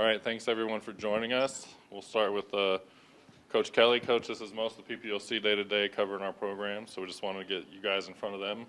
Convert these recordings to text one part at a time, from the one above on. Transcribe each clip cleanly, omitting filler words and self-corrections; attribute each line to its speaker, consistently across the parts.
Speaker 1: All right, thanks everyone for joining us. We'll start with Coach Kelly. Coach, this is most of the people you'll see day to day covering our program, so we just wanted to get you guys in front of them.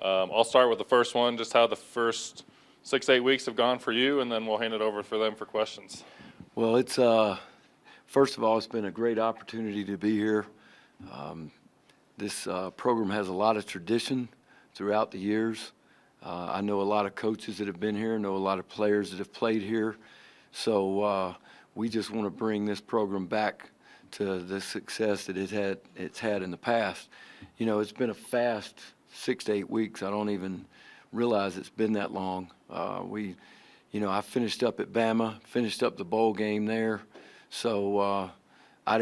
Speaker 1: I'll start with the first one, just how the first 6-8 weeks have gone for you, and then we'll hand it over for them for questions.
Speaker 2: Well, it's first of all, it's been a great opportunity to be here. This program has a lot of tradition throughout the years. I know a lot of coaches that have been here, know a lot of players that have played here. So we just want to bring this program back to the success that it's had in the past. You know, it's been a fast 6 to 8 weeks. I don't even realize it's been that long. I finished up at Bama, finished up the bowl game there. So I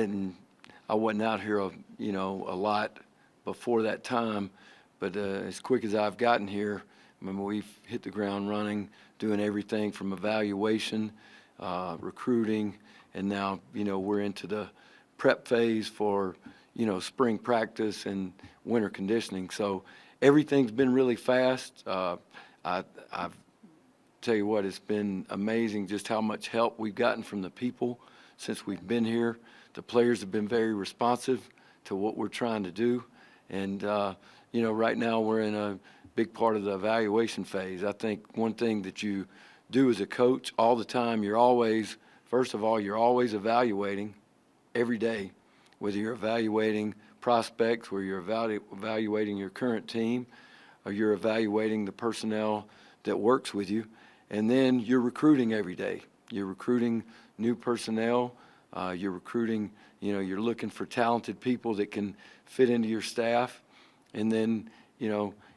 Speaker 2: wasn't out here, a lot before that time. But as quick as I've gotten here, we've hit the ground running, doing everything from evaluation, recruiting, and now, we're into the prep phase for, spring practice and winter conditioning. So everything's been really fast. I've tell you what, it's been amazing just how much help we've gotten from the people since we've been here. The players have been very responsive to what we're trying to do. And, right now we're in a big part of the evaluation phase. I think one thing that you do as a coach all the time, you're always evaluating every day, whether you're evaluating prospects, where you're evaluating your current team, or you're evaluating the personnel that works with you. And then you're recruiting every day. You're recruiting new personnel. You're recruiting, you're looking for talented people that can fit into your staff. And then,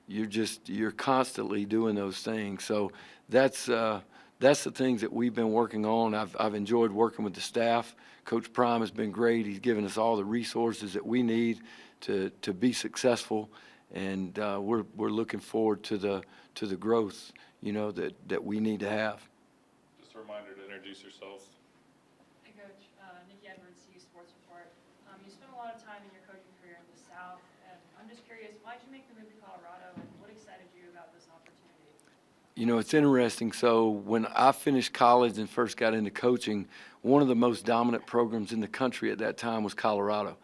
Speaker 2: you're constantly doing those things. So that's the things that we've been working on. I've enjoyed working with the staff. Coach Prime has been great. He's given us all the resources that we need to be successful. And we're looking forward to the growth, that we need to have.
Speaker 1: Just a reminder to introduce yourselves.
Speaker 3: Hey, Coach. Nick Saban, Sports Report. You spent a lot of time in your coaching career in the South, and I'm just curious, why did you make the move to Colorado, and what excited you about this opportunity?
Speaker 2: It's interesting. So when I finished college and first got into coaching, one of the most dominant programs in the country at that time was Colorado.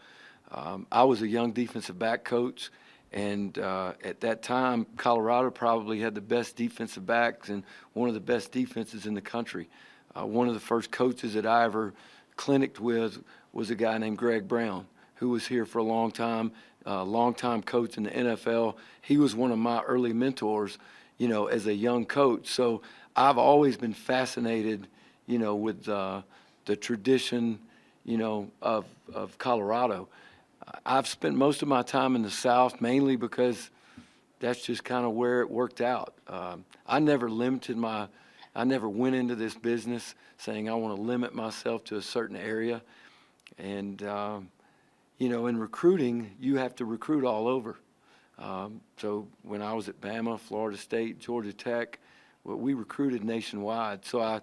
Speaker 2: I was a young defensive back coach. And at that time, Colorado probably had the best defensive backs and one of the best defenses in the country. One of the first coaches that I ever clinicked with was a guy named Greg Brown, who was here for a long time coach in the NFL. He was one of my early mentors, as a young coach. So I've always been fascinated, with the tradition, of Colorado. I've spent most of my time in the South mainly because that's just kind of where it worked out. I never went into this business saying I want to limit myself to a certain area. And, in recruiting, you have to recruit all over. So when I was at Bama, Florida State, Georgia Tech, we recruited nationwide. So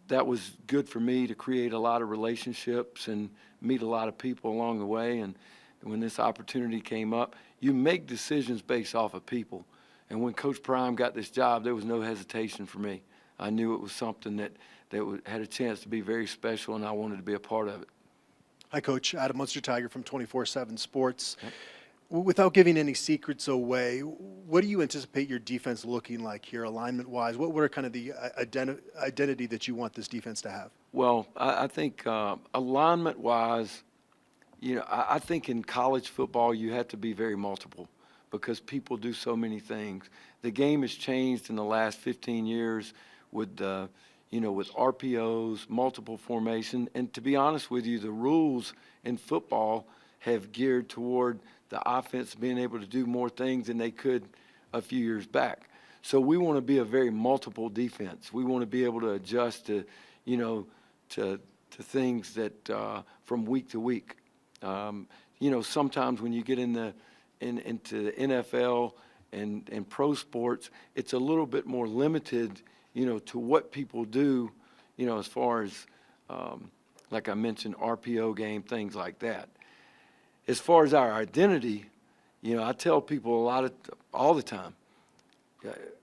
Speaker 2: that was good for me to create a lot of relationships and meet a lot of people along the way. And when this opportunity came up, you make decisions based off of people. And when Coach Prime got this job, there was no hesitation for me. I knew it was something that had a chance to be very special, and I wanted to be a part of it.
Speaker 4: Hi, Coach. Adam Munster-Tiger from 24/7 Sports. Yep. Without giving any secrets away, what do you anticipate your defense looking like here, alignment-wise? What are kind of the identity that you want this defense to have?
Speaker 2: Well, I think alignment-wise, I think in college football you have to be very multiple because people do so many things. The game has changed in the last 15 years with with RPOs, multiple formation, and to be honest with you, the rules in football have geared toward the offense being able to do more things than they could a few years back. So we want to be a very multiple defense. We want to be able to adjust to, to things that from week to week. Sometimes when you get into the NFL and pro sports, it's a little bit more limited, to what people do, as far as, like I mentioned, RPO game, things like that. As far as our identity, I tell people all the time,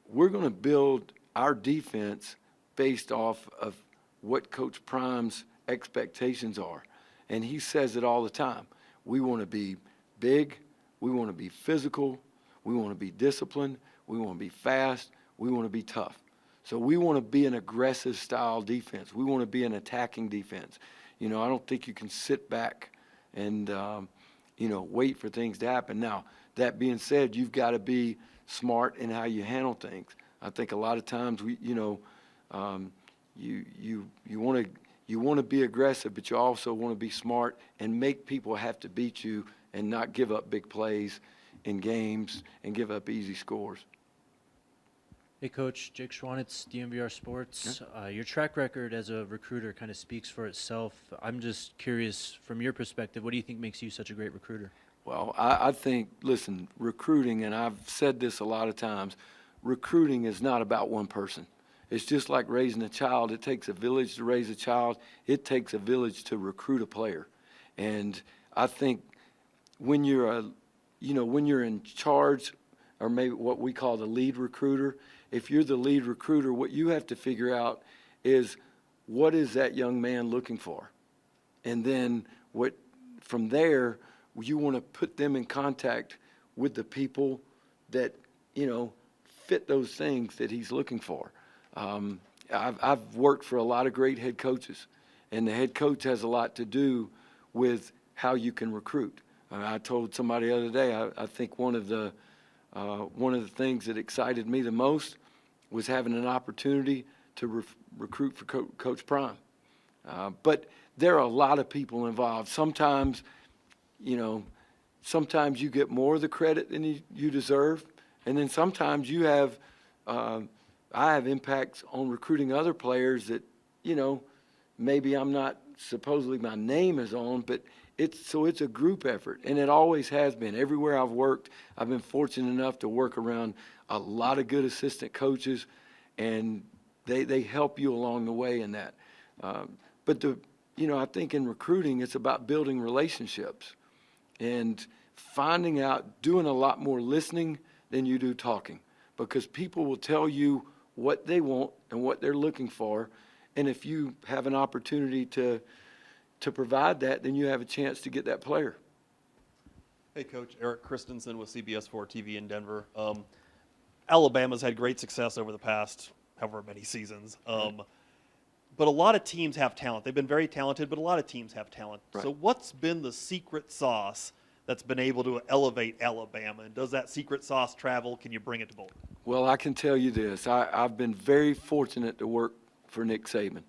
Speaker 2: we're going to build our defense based off of what Coach Prime's expectations are. And he says it all the time. We want to be big, we want to be physical, we want to be disciplined, we want to be fast, we want to be tough. So we want to be an aggressive style defense. We want to be an attacking defense. You know, I don't think you can sit back and, wait for things to happen. Now, that being said, you've got to be smart in how you handle things. I think a lot of times you want to be aggressive, but you also want to be smart and make people have to beat you and not give up big plays in games and give up easy scores.
Speaker 5: Hey, Coach. Jake Schwanitz, DMVR Sports. Your track record as a recruiter kind of speaks for itself. I'm just curious, from your perspective, what do you think makes you such a great recruiter?
Speaker 2: Well, I think, listen, recruiting, and I've said this a lot of times, recruiting is not about one person. It's just like raising a child. It takes a village to raise a child. It takes a village to recruit a player. And I think when you're in charge, or maybe what we call the lead recruiter, if you're the lead recruiter, what you have to figure out is what is that young man looking for? And then from there, you want to put them in contact with the people that, fit those things that he's looking for. I've worked for a lot of great head coaches, and the head coach has a lot to do with how you can recruit. I told somebody the other day, I think one of the things that excited me the most was having an opportunity to recruit for Coach Prime. But there are a lot of people involved. Sometimes you get more of the credit than you deserve, and then sometimes you have I have impacts on recruiting other players that, maybe I'm not supposedly my name is on, but it's a group effort, and it always has been. Everywhere I've worked, I've been fortunate enough to work around a lot of good assistant coaches, and they help you along the way in that. But I think in recruiting, it's about building relationships and finding out, doing a lot more listening than you do talking, because people will tell you what they want and what they're looking for, and if you have an opportunity to provide that, then you have a chance to get that player.
Speaker 6: Hey, Coach. Eric Christensen with CBS4 TV in Denver. Alabama's had great success over the past however many seasons. But a lot of teams have talent. They've been very talented, but a lot of teams have talent.
Speaker 2: Right.
Speaker 6: So what's been the secret sauce that's been able to elevate Alabama? And does that secret sauce travel? Can you bring it to Boulder?
Speaker 2: Well, I can tell you this. I've been very fortunate to work for Nick Saban.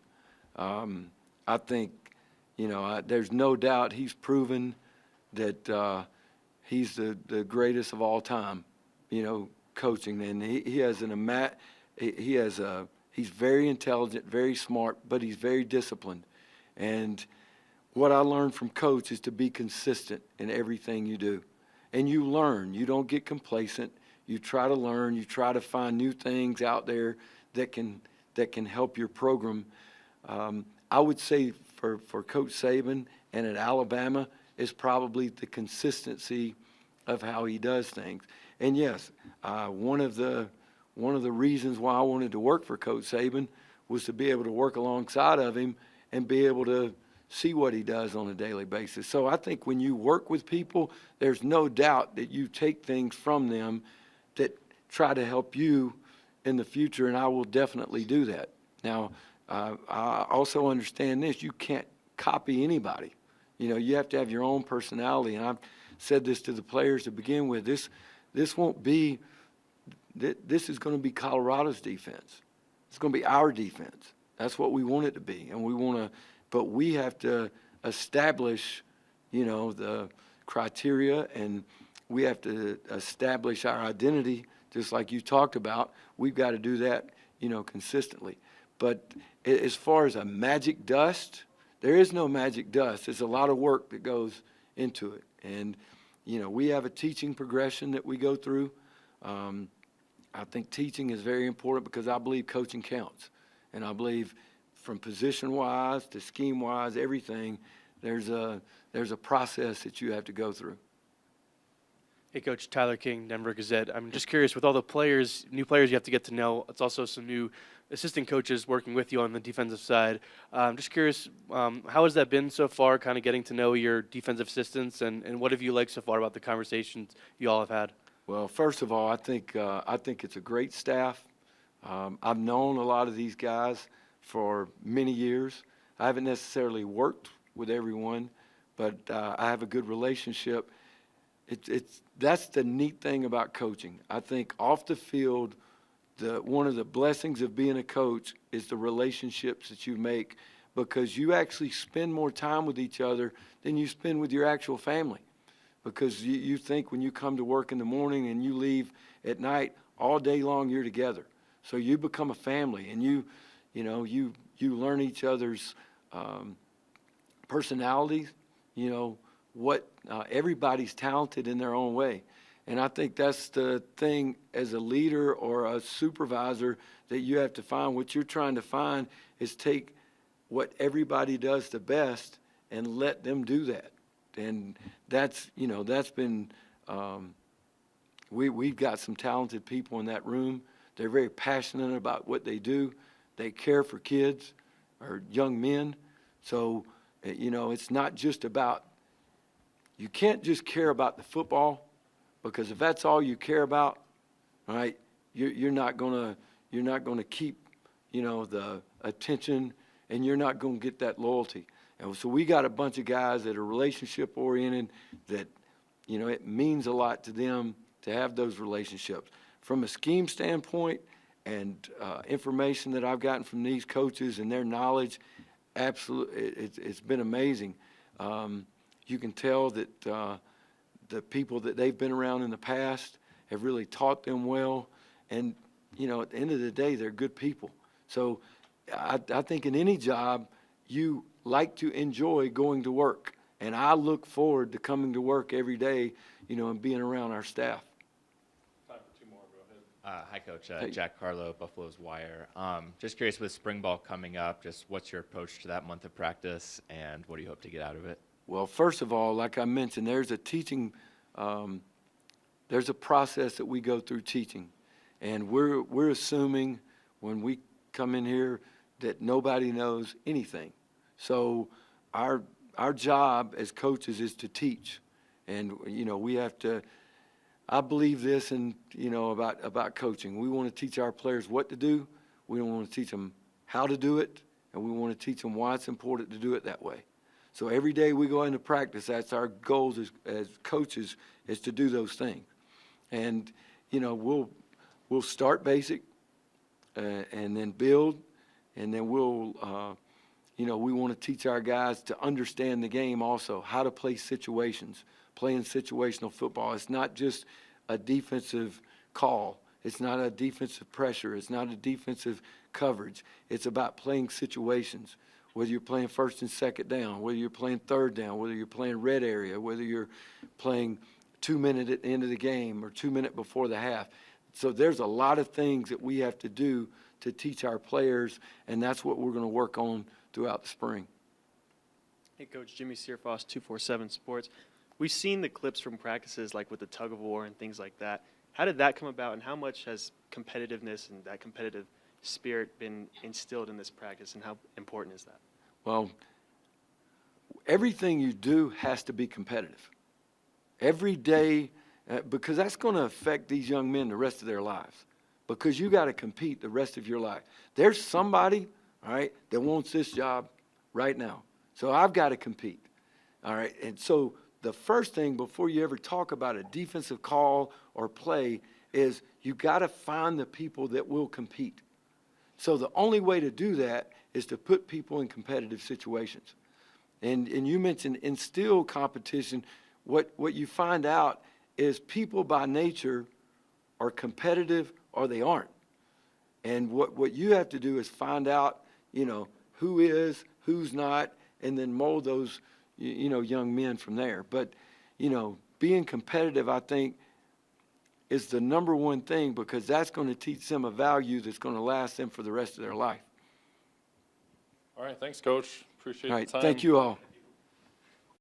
Speaker 2: I think, there's no doubt he's proven that he's the greatest of all time, coaching. And he's very intelligent, very smart, but he's very disciplined. And what I learned from Coach is to be consistent in everything you do. And you learn. You don't get complacent. You try to learn. You try to find new things out there that can help your program. I would say for Coach Saban and at Alabama is probably the consistency of how he does things. And yes, one of the reasons why I wanted to work for Coach Saban was to be able to work alongside of him and be able to see what he does on a daily basis. So I think when you work with people, there's no doubt that you take things from them that try to help you in the future, and I will definitely do that. Now, I also understand this. You can't copy anybody. You have to have your own personality, and I've said this to the players to begin with. This won't be – this is going to be Colorado's defense. It's going to be our defense. That's what we want it to be, and we want to – but we have to establish, the criteria, and we have to establish our identity, just like you talked about. We've got to do that, consistently. But as far as a magic dust, there is no magic dust. There's a lot of work that goes into it. And, we have a teaching progression that we go through. I think teaching is very important because I believe coaching counts. And I believe from position-wise to scheme-wise, everything, there's a process that you have to go through.
Speaker 7: Hey, Coach. Tyler King, Denver Gazette. I'm just curious, with all the new players you have to get to know, it's also some new assistant coaches working with you on the defensive side. Just curious, how has that been so far, kind of getting to know your defensive assistants, and what have you liked so far about the conversations you all have had?
Speaker 2: Well, first of all, I think it's a great staff. I've known a lot of these guys for many years. I haven't necessarily worked with everyone, but I have a good relationship. That's the neat thing about coaching. I think off the field, one of the blessings of being a coach is the relationships that you make, because you actually spend more time with each other than you spend with your actual family. Because you think when you come to work in the morning and you leave at night, all day long you're together. So you become a family, and you learn each other's personalities. You know what everybody's talented in their own way, and I think that's the thing as a leader or a supervisor that you have to find. What you're trying to find is take what everybody does the best and let them do that. And that's been, we've got some talented people in that room. They're very passionate about what they do. They care for kids or young men. So, it's not just about, you can't just care about the football, because if that's all you care about, right, you're not gonna keep, the attention, and you're not gonna get that loyalty. And so we got a bunch of guys that are relationship oriented, that, it means a lot to them to have those relationships. From a scheme standpoint and information that I've gotten from these coaches and their knowledge, absolutely, it's been amazing. You can tell that the people that they've been around in the past have really taught them well. And, at the end of the day, they're good people. So I think in any job, you like to enjoy going to work. And I look forward to coming to work every day, and being around our staff.
Speaker 1: Time for 2 more, go ahead.
Speaker 8: Hi, Coach.
Speaker 2: Hey.
Speaker 8: Jack Carlo, Buffalo's Wire. Just curious, with spring ball coming up, just what's your approach to that month of practice, and what do you hope to get out of it?
Speaker 2: Well, first of all, like I mentioned, there's a teaching, there's a process that we go through teaching. And we're assuming when we come in here that nobody knows anything. So our job as coaches is to teach. And, we have to, I believe this about coaching. We want to teach our players what to do. We don't want to teach them how to do it. And we want to teach them why it's important to do it that way. So every day we go into practice, that's our goals as coaches, is to do those things. And, we'll start basic and then build, and then we'll, we want to teach our guys to understand the game also, how to play situations, playing situational football. It's not just a defensive call. It's not a defensive pressure. It's not a defensive coverage. It's about playing situations, whether you're playing first and second down, whether you're playing third down, whether you're playing red area, whether you're playing 2 minutes at the end of the game or 2 minutes before the half. So there's a lot of things that we have to do to teach our players, and that's what we're going to work on throughout the spring.
Speaker 9: Hey, Coach, Jimmy Searfoss, 247 Sports. We've seen the clips from practices like with the tug of war and things like that. How did that come about, and how much has competitiveness and that competitive spirit been instilled in this practice, and how important is that?
Speaker 2: Well, everything you do has to be competitive. Every day, because that's going to affect these young men the rest of their lives, because you got to compete the rest of your life. There's somebody, all right, that wants this job right now. So I've got to compete, all right? And so the first thing before you ever talk about a defensive call or play is you got to find the people that will compete. So the only way to do that is to put people in competitive situations. And you mentioned instill competition. What you find out is people by nature are competitive or they aren't. And what you have to do is find out, who is, who's not, and then mold those, young men from there. But, being competitive, I think, is the number one thing, because that's going to teach them a value that's going to last them for the rest of their life.
Speaker 1: All right, thanks, Coach. Appreciate
Speaker 2: All
Speaker 1: the
Speaker 2: right,
Speaker 1: time.
Speaker 2: thank you all.